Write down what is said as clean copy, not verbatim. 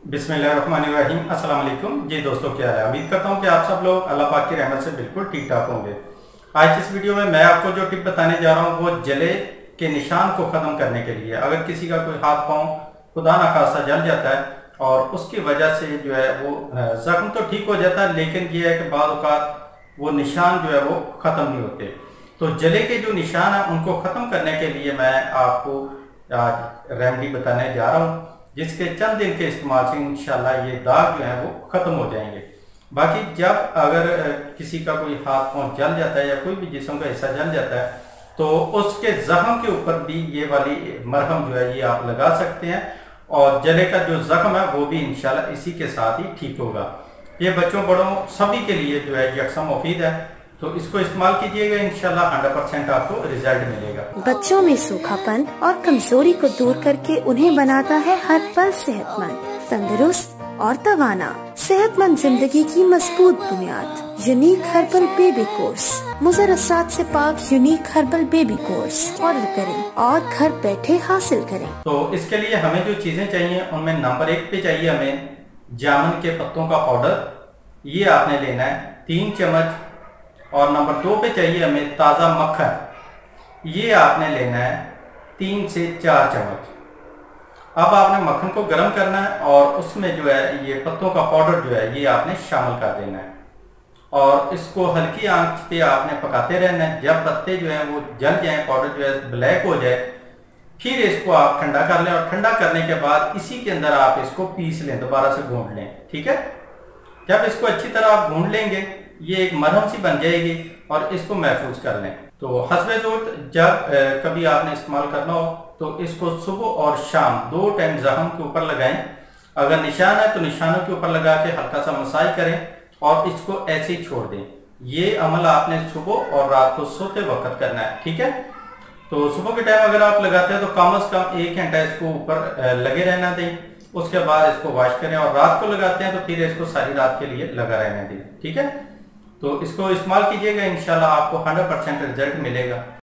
बिस्मिल्लाहिर्रहमानिर्रहीम। अस्सलाम वालेकुम। जी दोस्तों, क्या हाल है? उम्मीद करता हूँ कि आप सब लोग अल्लाह पाक की रहमत से बिल्कुल ठीक ठाक होंगे। आज इस वीडियो में मैं आपको जो टिप बताने जा रहा हूँ वो जले के निशान को ख़त्म करने के लिए। अगर किसी का कोई हाथ पाँव खुदा ना खासा जल जाता है और उसकी वजह से जो है वो ज़ख्म तो ठीक हो जाता है, लेकिन ये है कि बाद औक़ात वो निशान जो है वो ख़त्म नहीं होते। तो जले के जो निशान है उनको ख़त्म करने के लिए मैं आपको आज रेमेडी बताने जा रहा हूँ, जिसके चंद दिन के इस्तेमाल से इंशाल्लाह ये दाग जो है वो ख़त्म हो जाएंगे। बाकी जब अगर किसी का कोई हाथ पाँव जल जाता है या कोई भी जिस्म का हिस्सा जल जाता है तो उसके जख्म के ऊपर भी ये वाली मरहम जो है ये आप लगा सकते हैं और जले का जो जख्म है वो भी इंशाल्लाह इसी के साथ ही ठीक होगा। ये बच्चों बड़ों सभी के लिए जो है यकसम मुफीद है, तो इसको इस्तेमाल कीजिएगा, इंशाल्लाह 100% आपको रिजल्ट मिलेगा। बच्चों में सूखापन और कमजोरी को दूर करके उन्हें बनाता है हर पल सेहतमंद, तंदुरुस्त और तवाना। सेहतमंद जिंदगी की मजबूत बुनियाद। Unique herbal baby course. मुज़र असरात से पाक unique herbal baby course order करें और घर बैठे हासिल करें। तो इसके लिए हमें जो चीजें चाहिए उनमें नंबर 1 पे चाहिए हमें जामुन के पत्तों का पाउडर, ये आपने लेना है 3 चम्मच। और नंबर 2 पे चाहिए हमें ताज़ा मक्खन, ये आपने लेना है 3 से 4 चम्मच। अब आपने मक्खन को गर्म करना है और उसमें जो है ये पत्तों का पाउडर जो है ये आपने शामिल कर देना है और इसको हल्की आंच पे आपने पकाते रहना है। जब पत्ते जो है वो जल जाएं, पाउडर जो है ब्लैक हो जाए, फिर इसको आप ठंडा कर लें और ठंडा करने के बाद इसी के अंदर आप इसको पीस लें, दोबारा से गूंद लें। ठीक है, जब इसको अच्छी तरह आप गूंद लेंगे ये एक मरहम सी बन जाएगी और इसको महफूज कर लें। तो हस्बे ज़रूरत जब कभी आपने इस्तेमाल करना हो तो इसको सुबह और शाम 2 टाइम जख्म के ऊपर लगाएं। अगर निशान है तो निशानों के ऊपर लगा के हल्का सा मसाज करें और इसको ऐसे ही छोड़ दें। ये अमल आपने सुबह और रात को सोते वक्त करना है। ठीक है, तो सुबह के टाइम अगर आप लगाते हैं तो कम से कम 1 घंटा इसको ऊपर लगे रहना दें, उसके बाद इसको वॉश करें। और रात को लगाते हैं तो फिर इसको सारी रात के लिए लगा रहने दें। ठीक है, तो इसको इस्तेमाल कीजिएगा, इंशाल्लाह आपको 100% रिजल्ट मिलेगा।